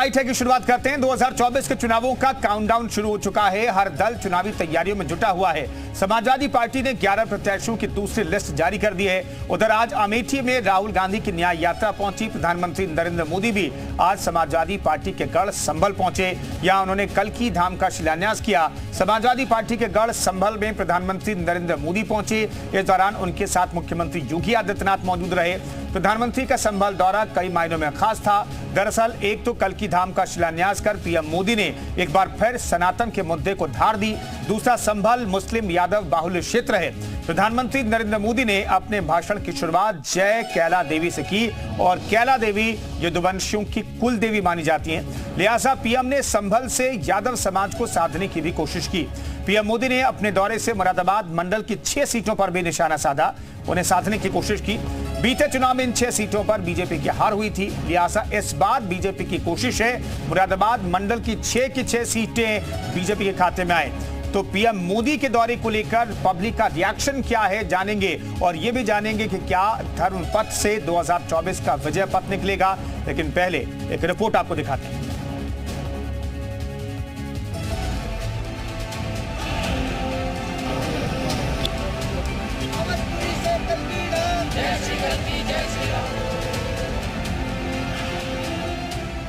Tight है कि शुरुआत करते हैं। 2024 के चुनावों का काउंटडाउन शुरू हो चुका है। हर दल चुनावी तैयारियों में जुटा हुआ है। समाजवादी पार्टी ने 11 प्रत्याशियों की दूसरी लिस्ट जारी कर दी है। उधर आज अमेठी में राहुल गांधी की न्याय यात्रा पहुंची। प्रधानमंत्री नरेंद्र मोदी भी आज समाजवादी पार्टी के गढ़ संभल पहुंचे। यहां उन्होंने कल्की धाम का शिलान्यास किया। समाजवादी पार्टी के गढ़ संभल में प्रधानमंत्री नरेंद्र मोदी पहुंचे। इस दौरान उनके साथ मुख्यमंत्री योगी आदित्यनाथ मौजूद रहे। प्रधानमंत्री का संभल दौरा कई मायनों में खास था। दरअसल एक तो कल्की धाम का शिलान्यास कर पीएम मोदी ने एक बार फिर सनातन के मुद्दे को धार दी। दूसरा, संभल मुस्लिम यादव बाहुल्य क्षेत्र है। प्रधानमंत्री नरेंद्र मोदी ने अपने भाषण की शुरुआत जय कैला देवी से की और कैला देवी यदुवंशियों की कुल देवी मानी जाती हैं। लिहाजा पीएम ने संभल से यादव समाज को साधने की भी कोशिश की। पीएम मोदी ने अपने दौरे से मुरादाबाद मंडल की 6 सीटों पर भी निशाना साधा, उन्हें साधने की कोशिश की। बीते चुनाव में इन 6 सीटों पर बीजेपी की हार हुई थी। लिहाजा इस बार बीजेपी की कोशिश है मुरादाबाद मंडल की 6 सीटें बीजेपी के खाते में आए। तो पीएम मोदी के दौरे को लेकर पब्लिक का रिएक्शन क्या है जानेंगे, और यह भी जानेंगे कि क्या धर्मपथ से 2024 का विजय पथ निकलेगा। लेकिन पहले एक रिपोर्ट आपको दिखाते हैं।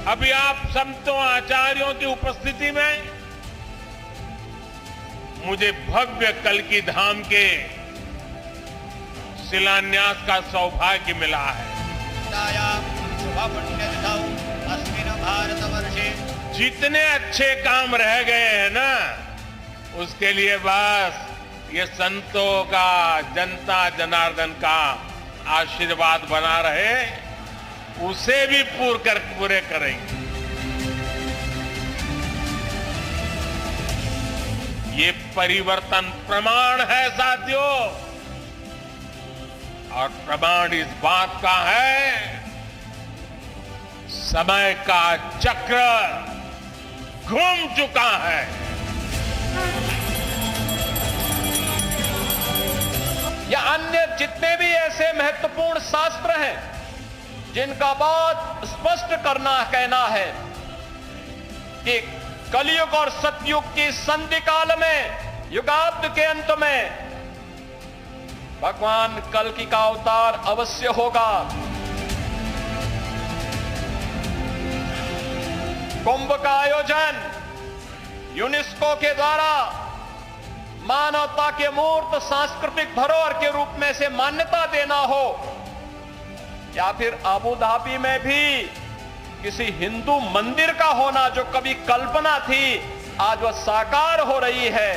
अभी आप संतों आचार्यों की उपस्थिति में मुझे भव्य कल्की धाम के शिलान्यास का सौभाग्य मिला है। जितने अच्छे काम रह गए हैं ना, उसके लिए बस ये संतों का, जनता जनार्दन का आशीर्वाद बना रहे, उसे भी पूरे करेंगे। ये परिवर्तन प्रमाण है साथियों, और प्रमाण इस बात का है समय का चक्र घूम चुका है। या अन्य जितने भी ऐसे महत्वपूर्ण शास्त्र हैं जिनका बहुत स्पष्ट कहना है कि कलयुग और सतयुग की संधि काल में, युगाब्द के अंत में भगवान कल्की का अवतार अवश्य होगा। कुंभ का आयोजन यूनेस्को के द्वारा मानवता के मूर्त सांस्कृतिक धरोहर के रूप में से मान्यता देना हो, या फिर अबू धाबी में भी किसी हिंदू मंदिर का होना, जो कभी कल्पना थी आज वह साकार हो रही है।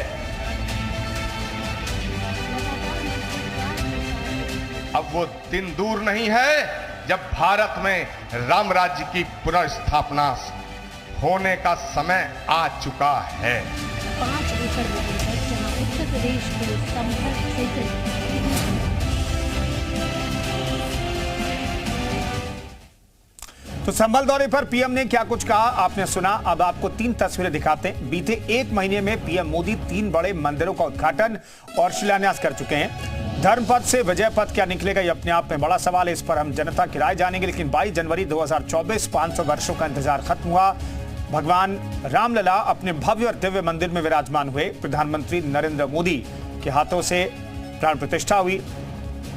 अब वो दिन दूर नहीं है जब भारत में राम राज्य की पुनर्स्थापना होने का समय आ चुका है। 5 एकड़ भूमि पर जहां उत्तर प्रदेश पुलिस संभल क्षेत्र तो संभल दौरे पर पीएम ने क्या कुछ कहा आपने सुना। अब आपको 3 तस्वीरें दिखाते हैं। बीते 1 महीने में पीएम मोदी 3 बड़े मंदिरों का उद्घाटन और शिलान्यास कर चुके हैं। धर्मपथ से विजय पथ क्या निकलेगा, यह अपने आप में बड़ा सवाल है। इस पर हम जनता की राय जानेंगे। लेकिन 22 जनवरी 2024 500 वर्षों का इंतजार खत्म हुआ। भगवान रामलला अपने भव्य और दिव्य मंदिर में विराजमान हुए। प्रधानमंत्री नरेंद्र मोदी के हाथों से प्राण प्रतिष्ठा हुई।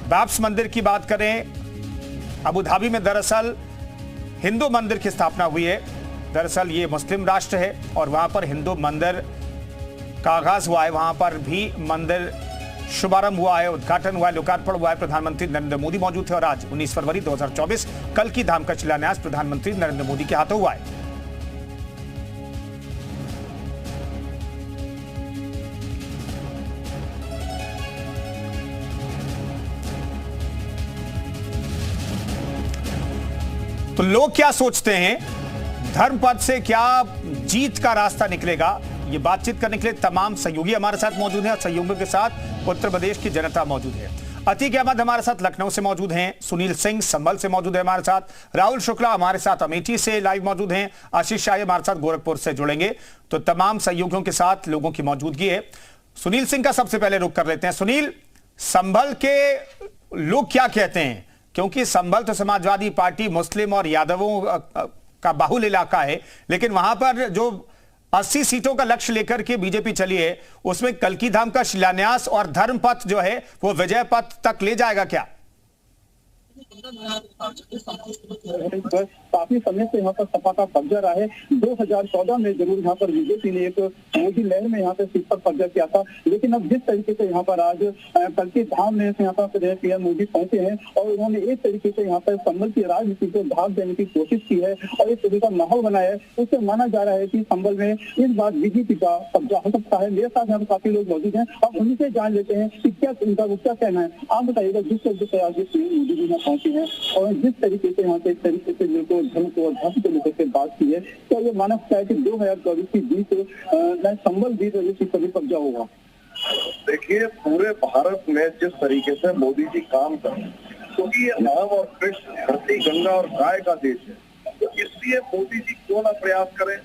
बाब्स मंदिर की बात करें, अबू धाबी में दरअसल हिंदू मंदिर की स्थापना हुई है। दरअसल ये मुस्लिम राष्ट्र है और वहां पर हिंदू मंदिर का आगाज हुआ है। वहां पर भी मंदिर शुभारंभ हुआ है, उद्घाटन हुआ है, लोकार्पण हुआ है। प्रधानमंत्री नरेंद्र मोदी मौजूद थे और आज 19 फरवरी 2024 कल्की धाम का शिलान्यास प्रधानमंत्री नरेंद्र मोदी के हाथों हुआ है। तो लोग क्या सोचते हैं, धर्मपथ से क्या जीत का रास्ता निकलेगा, ये बातचीत करने के लिए तमाम सहयोगी हमारे साथ मौजूद हैं और सहयोगियों के साथ उत्तर प्रदेश की जनता मौजूद है। अतीक अहमद हमारे साथ लखनऊ से मौजूद हैं, सुनील सिंह संभल से मौजूद है हमारे साथ, राहुल शुक्ला हमारे साथ अमेठी से लाइव मौजूद हैं, आशीष शाही हमारे साथ गोरखपुर से जुड़ेंगे। तो तमाम सहयोगियों के साथ लोगों की मौजूदगी है। सुनील सिंह का सबसे पहले रुख कर लेते हैं। सुनील, संभल के लोग क्या कहते हैं, क्योंकि संभल तो समाजवादी पार्टी, मुस्लिम और यादवों का बाहुल इलाका है, लेकिन वहां पर जो 80 सीटों का लक्ष्य लेकर के बीजेपी चली है, उसमें कल्की धाम का शिलान्यास और धर्म पथ जो है वो विजय पथ तक ले जाएगा क्या? काफी समय से यहाँ पर सपा का कब्जा रहा है। 2014 में जरूर यहाँ पर बीजेपी ने एक मोदी लहर में यहाँ पर सीट पर कब्जा किया था, लेकिन अब जिस तरीके से यहाँ पर आज कल्की धाम में यहाँ पर पीएम मोदी पहुंचे हैं और उन्होंने एक तरीके से यहाँ पर संबल की राजनीति को भाग देने की कोशिश की है और इस तरीके का माहौल बनाया है, उससे माना जा रहा है कि संबल में इस बार बीजेपी का कब्जा हो सकता है। मेरे साथ यहाँ पर काफी लोग मौजूद हैं, अब उन्हीं से जान लेते हैं कि क्या उनका क्या कहना है। आप बताइएगा, जिस तरीके से आज पीएम मोदी जी यहाँ पहुंचे हैं और जिस तरीके से यहाँ पे इस तरीके से बिल्कुल धर्म को और धर्म को लेकर के बात की है, क्या ये माना सकता है कि 2024 की जीत संबल जीत की कभी कब्जा होगा? देखिए, पूरे भारत में जिस तरीके से मोदी जी काम कर रहे हैं, क्योंकि ये राम और कृष्ण, धरती, गंगा और गाय का देश है, तो इसलिए मोदी जी क्यों ना प्रयास करें।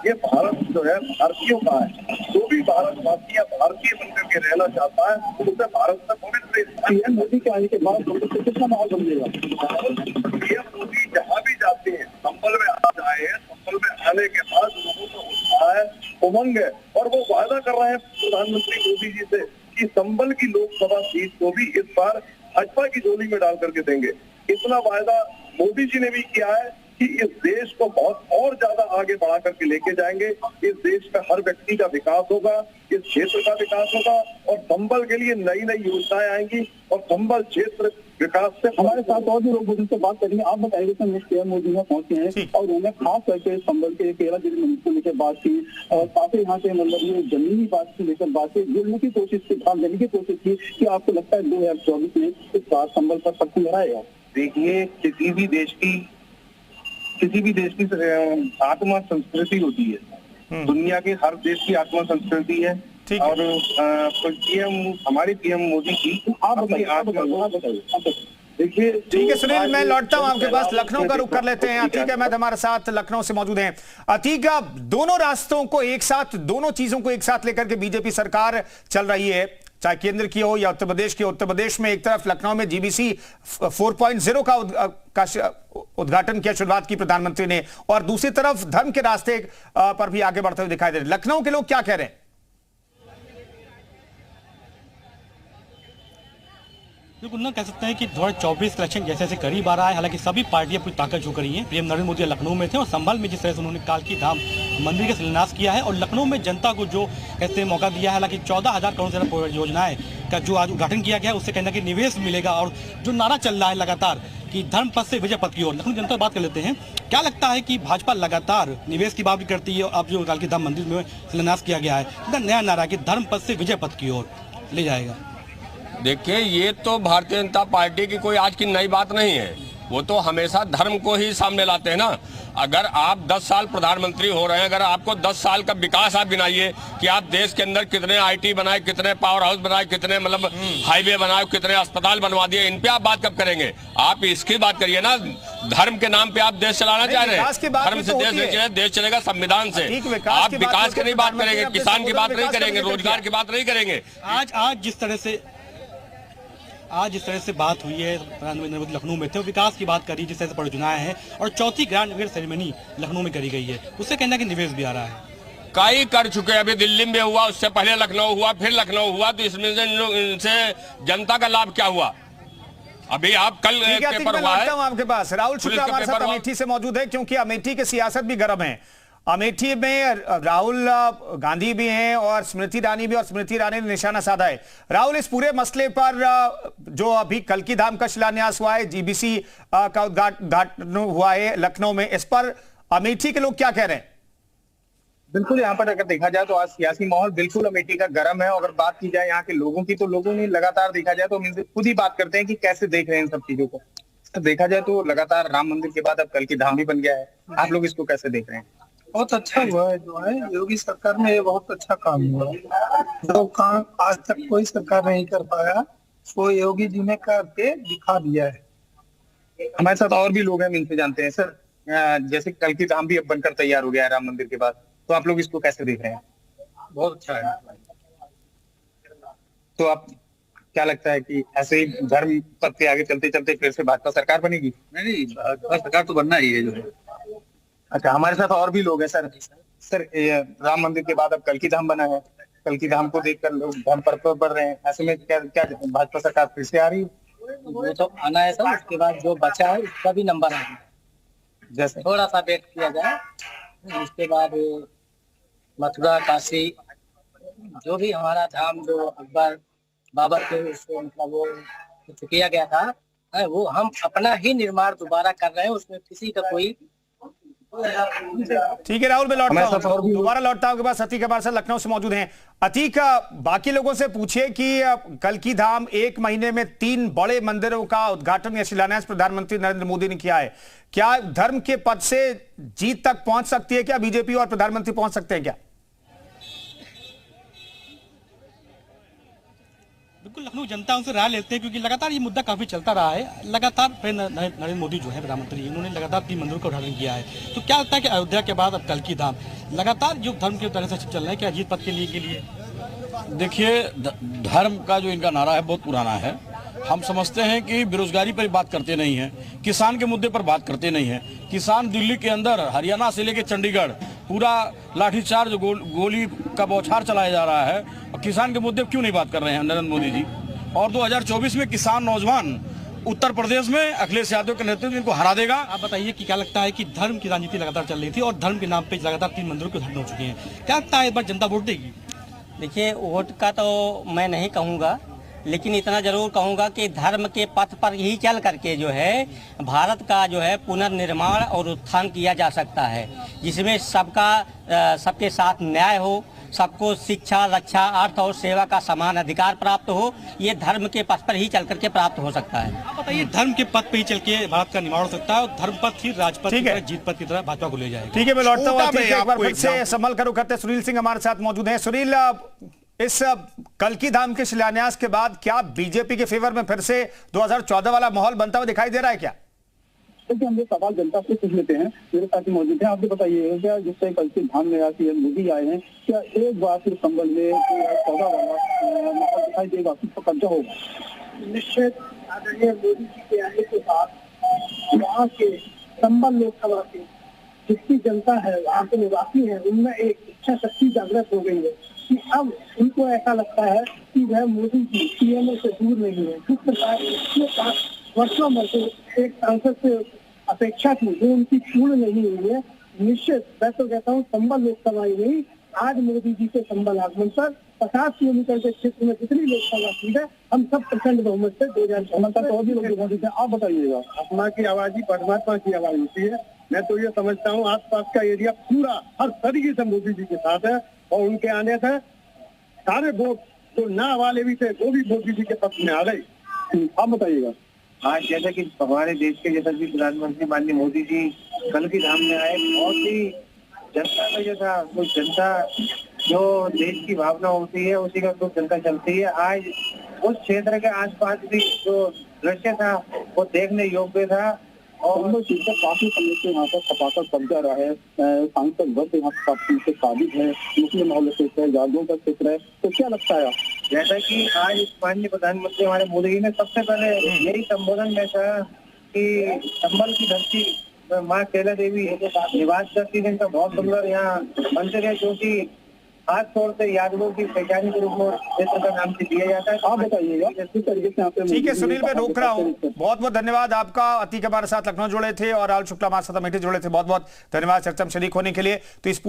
ये भारत जो है भारतीयों का है, जो भी भारतवासी या भारतीय बनकर के रहना चाहता है उसे भारत में पवित्र। पीएम मोदी के आने के बाद कितना माहौल बन जाएगा? पीएम मोदी जहाँ भी जाते हैं, संबल में आज आए हैं, संबल में आने के बाद लोगों को उत्साह है, उमंग है और वो वादा कर रहे हैं प्रधानमंत्री मोदी जी से कि संबल की लोकसभा सीट को भी इस बार भाजपा की झोली में डाल करके देंगे। इतना वायदा मोदी जी ने भी किया है कि इस देश को बहुत और ज्यादा आगे बढ़ा करके लेके जाएंगे। इस देश में हर व्यक्ति का विकास होगा, इस क्षेत्र का विकास होगा और संबल के लिए नई नई योजनाएं आएंगी और संबल क्षेत्र विकास से। हमारे साथ और भी लोग उनसे बात करेंगे। आप बताइए कि पीएम मोदी यहाँ पहुंचे हैं और उन्होंने खास करके संबल के 13 जिले मंदिर को लेकर बात की और काफी यहाँ से मतलब ये जमीनी बात को लेकर बात की, जुड़ने की कोशिश की, काम देने की कोशिश की कि आपको लगता है 2024 में इस बार संबल पर शक्ति लहराएगा? देखिए, किसी भी देश की आत्मा संस्कृति होती है, दुनिया के हर देश की आत्मा संस्कृति है और हमारे पीएम मोदी जी आप बताइए। देखिए, ठीक है सुनील, मैं लौटता हूं आपके पास। लखनऊ का रुख कर लेते हैं। अतीक अहमद हमारे साथ लखनऊ से मौजूद हैं। अतीक, दोनों रास्तों को एक साथ, दोनों चीजों को एक साथ लेकर के बीजेपी सरकार चल रही है, चाहे केंद्र की हो या उत्तर प्रदेश की। उत्तर प्रदेश में एक तरफ लखनऊ में जीबीसी 4.0 का उद्घाटन किया, शुरुआत की प्रधानमंत्री ने, और दूसरी तरफ धर्म के रास्ते पर भी आगे बढ़ते हुए दिखाई दे रहे। लखनऊ के लोग क्या कह रहे हैं? बिल्कुल ना, कह सकते हैं कि 2024 इलेक्शन जैसे जैसे करीब आ रहा है, हालांकि सभी पार्टियां अपनी ताकत झोंक रही हैं। पीएम नरेंद्र मोदी लखनऊ में थे और संभल में जिस तरह से उन्होंने कालकी धाम मंदिर का शिलान्यास किया है और लखनऊ में जनता को जो कहते हैं मौका दिया है, हालांकि 14,000 करोड़ से योजनाएं का जो आज उद्घाटन किया गया है, उससे कहना कि निवेश मिलेगा और जो नारा चल रहा है लगातार कि धर्म पथ से विजय पथ की ओर, लखनऊ जनता बात कर लेते हैं। क्या लगता है कि भाजपा लगातार निवेश की बात भी करती है और अब जो कालकी धाम मंदिर में शिलान्यास किया गया है, नया नारा कि धर्म पथ से विजय पथ की ओर ले जाएगा? देखिए, ये तो भारतीय जनता पार्टी की कोई आज की नई बात नहीं है, वो तो हमेशा धर्म को ही सामने लाते हैं ना। अगर आप 10 साल प्रधानमंत्री हो रहे हैं, अगर आपको 10 साल का विकास आप गिनाइए कि आप देश के अंदर कितने आईटी बनाए, कितने पावर हाउस बनाए, कितने मतलब हाईवे बनाए, कितने अस्पताल बनवा दिए, इन पे आप बात कब करेंगे? आप इसकी बात करिए ना। धर्म के नाम पे आप देश चलाना चाह रहे हैं, धर्म से देश नहीं चलेगा, देश चलेगा संविधान से। आप विकास की नहीं बात करेंगे, किसान की बात नहीं करेंगे, रोजगार की बात नहीं करेंगे। आज जिस तरह से बात हुई है, प्रधानमंत्री नरेंद्र मोदी लखनऊ में थे, विकास की बात करी, जिस तरह से परियोजनाएं हैं और चौथी ग्रैंड इवेंट सेरेमनी लखनऊ में करी गई है, उससे कहना कि निवेश भी आ रहा है। कई कर चुके, अभी दिल्ली में हुआ, उससे पहले लखनऊ हुआ, फिर लखनऊ हुआ, तो इसमें इनसे जनता का लाभ क्या हुआ? अभी आप कल पेपर हुआ है आपके पास। राहुल शुक्ला हमारे साथ अमेठी से मौजूद है, क्योंकि अमेठी की सियासत भी गर्म है। अमेठी में राहुल गांधी भी हैं और स्मृति ईरानी भी, और स्मृति ईरानी ने निशाना साधा है। राहुल, इस पूरे मसले पर जो अभी कल्की धाम का शिलान्यास हुआ है, जीबीसी का उद्घाटन हुआ है लखनऊ में, इस पर अमेठी के लोग क्या कह रहे हैं? बिल्कुल, यहाँ पर अगर देखा जाए तो आज सियासी माहौल बिल्कुल अमेठी का गर्म है। अगर बात की जाए यहाँ के लोगों की, तो लोगों ने लगातार देखा जाए तो हम इनसे खुद ही बात करते हैं कि कैसे देख रहे हैं इन सब चीजों को। तो देखा जाए तो लगातार राम मंदिर के बाद अब कल्की धाम भी बन गया है, आप लोग इसको कैसे देख रहे हैं? बहुत अच्छा हुआ है, जो है योगी सरकार में ये बहुत अच्छा काम हुआ है, जो काम आज तक कोई सरकार नहीं कर पाया वो योगी जी ने करके दिखा दिया है। हमारे साथ और भी लोग हैं, इनसे जानते हैं। सर, जैसे कल्की धाम भी अब बनकर तैयार हो गया है राम मंदिर के बाद, तो आप लोग इसको कैसे देख रहे हैं? बहुत अच्छा है। तो आप क्या लगता है कि ऐसे ही धर्म पथ के आगे चलते चलते फिर से भाजपा सरकार बनेगी? नहीं, सरकार तो बनना ही है। जो है अच्छा, हमारे साथ और भी लोग हैं सर। सर, राम मंदिर के बाद अब कल्की धाम बना है, कल्की धाम को देखकर लोग धर्म पर बढ़ रहे हैं। ऐसे में क्या भाजपा सरकार फिर से आ रही है? वो तो आना है सर, उसके बाद जो बचा है उसका भी नंबर आना है, जैसे थोड़ा सा वेट किया जाए। उसके बाद मथुरा, काशी, जो भी हमारा धाम जो अकबर बाबर के उसको मतलब वो किया गया था, वो हम अपना ही निर्माण दोबारा कर रहे हैं, उसमें किसी का कोई। ठीक है राहुल, मैं लौटता हूं, दोबारा लौटता हूं। के बाद अतीक हमारे साथ लखनऊ से मौजूद हैं। अतीक, बाकी लोगों से पूछिए कि कल्की धाम 1 महीने में 3 बड़े मंदिरों का उद्घाटन या शिलान्यास प्रधानमंत्री नरेंद्र मोदी ने किया है। क्या धर्म के पद से जीत तक पहुंच सकती है? क्या बीजेपी और प्रधानमंत्री पहुंच सकते हैं क्या? बिल्कुल, लखनऊ जनता उनसे राय लेते हैं, क्योंकि लगातार ये मुद्दा काफी चलता रहा है। लगातार नरेंद्र मोदी जो है प्रधानमंत्री, उन्होंने लगातार 3 मंदिरों का उद्घाटन किया है। तो क्या लगता है कि अयोध्या के बाद अब कल्की धाम लगातार जो धर्म के तरह से चल रहे हैं, क्या जीत पद के लिए? देखिए, धर्म का जो इनका नारा है बहुत पुराना है। हम समझते हैं कि बेरोजगारी पर बात करते नहीं हैं, किसान के मुद्दे पर बात करते नहीं हैं। किसान दिल्ली के अंदर, हरियाणा से लेकर चंडीगढ़ पूरा लाठीचार्ज, गोली का बौछार चलाया जा रहा है, और किसान के मुद्दे क्यों नहीं बात कर रहे हैं नरेंद्र मोदी जी? और 2024 में किसान नौजवान उत्तर प्रदेश में अखिलेश यादव के नेतृत्व में इनको हरा देगा। आप बताइए कि क्या लगता है कि धर्म की राजनीति लगातार चल रही थी और धर्म के नाम पे लगातार 3 मंदिरों के उद्घाटन हो चुके हैं, क्या लगता है इस बार जनता वोट देगी? देखिए, वोट का तो मैं नहीं कहूँगा, लेकिन इतना जरूर कहूँगा कि धर्म के पथ पर ही चल करके जो है भारत का जो है पुनर्निर्माण और उत्थान किया जा सकता है, जिसमें सबके साथ न्याय हो, सबको शिक्षा, रक्षा, अर्थ और सेवा का समान अधिकार प्राप्त हो। ये धर्म के पथ पर ही चल करके प्राप्त हो सकता है। आप बताइए, धर्म के पथ पे ही चल के भारत का निर्माण हो सकता है और धर्म पथ ही राजपथ की तरह, जीत पथ की तरह भाजपा को ले जाएगा। ठीक है, मैं लौटता हूँ। एक बार फिर से संभल कर करते सुनील सिंह हमारे साथ मौजूद हैं। सुनील, इस कल्की धाम के शिलान्यास के बाद क्या बीजेपी के फेवर में फिर से 2014 वाला माहौल बनता हुआ दिखाई दे रहा है क्या? देखिए, हम ये सवाल जनता से पूछ लेते हैं, मेरे साथ ही मौजूद हैं। आप बताइए, क्या जिससे कल्की धाम में पीएम मोदी आए हैं, क्या एक बार फिर संभल में 14 वाला माहौल दिखाई देगा, किस पर कब्जा होगा? निश्चित आदरणीय मोदी जी के आने के बाद वहाँ के संभल लोकसभा की जितनी जनता है, वहाँ के निवासी है, उनमें एक इच्छा शक्ति जागृत हो गई है कि अब उनको ऐसा लगता है कि वह मोदी जी पीएमओ से दूर नहीं है। जिस प्रकार पिछले 5 वर्षों में से एक सांसद से अपेक्षा थी, जो उनकी पूर्ण नहीं हुई है। निश्चित मैं तो कहता हूँ, संभल लोकसभा ही नहीं, आज मोदी जी के संभल आगमन पर 50 किलोमीटर के क्षेत्र में जितनी लोकसभा सीट है, हम सब प्रचंड बहुमत से 2014 तो भी लोग मौजूद है। आप बताइएगा। आत्मा की आवाज ही परमात्मा की आवाज होती है। मैं तो ये समझता हूँ, आसपास का एरिया पूरा हर तरीके से मोदी जी के साथ है, और उनके आने से सारे वोट जो ना वाले भी थे वो भी मोदी जी के पक्ष में आ गए। आप बताइएगा। आज जैसा कि हमारे देश के यशस्वी प्रधानमंत्री माननीय मोदी जी कल्की धाम में आए, बहुत ही जनता में जो था, वो जनता जो देश की भावना होती है उसी का तो जनता चलती है। आज उस क्षेत्र के आसपास भी जो दृश्य था वो देखने योग्य था, और काफी समय से यहाँ पर सपाकर कब्जा रहा है। सांसद वर्ग यहाँ से काबिज है, मुस्लिम मोहल्ले क्षेत्र है, जागरों का क्षेत्र है, तो क्या लगता है? जैसा कि आज माननीय प्रधानमंत्री हमारे मोदी जी ने सबसे पहले यही संबोधन में कहा कि संभल की धरती माँ कैला देवी निवास करती है, बहुत सुंदर यहाँ मंदिर है, जो कि खास तौर से यादवों की पहचान के रूप में क्षेत्र का नाम से दिया जाता है। आप बताइएगा किस तरीके से यहाँ पे। ठीक है सुनील, मैं रोक रहा हूँ। बहुत बहुत धन्यवाद आपका। अतीक हमारे साथ लखनऊ जुड़े थे और राहुल शुक्ला हमारे साथ अमेठी जुड़े थे। बहुत बहुत धन्यवाद चर्चा में शरीक होने के लिए। तो इस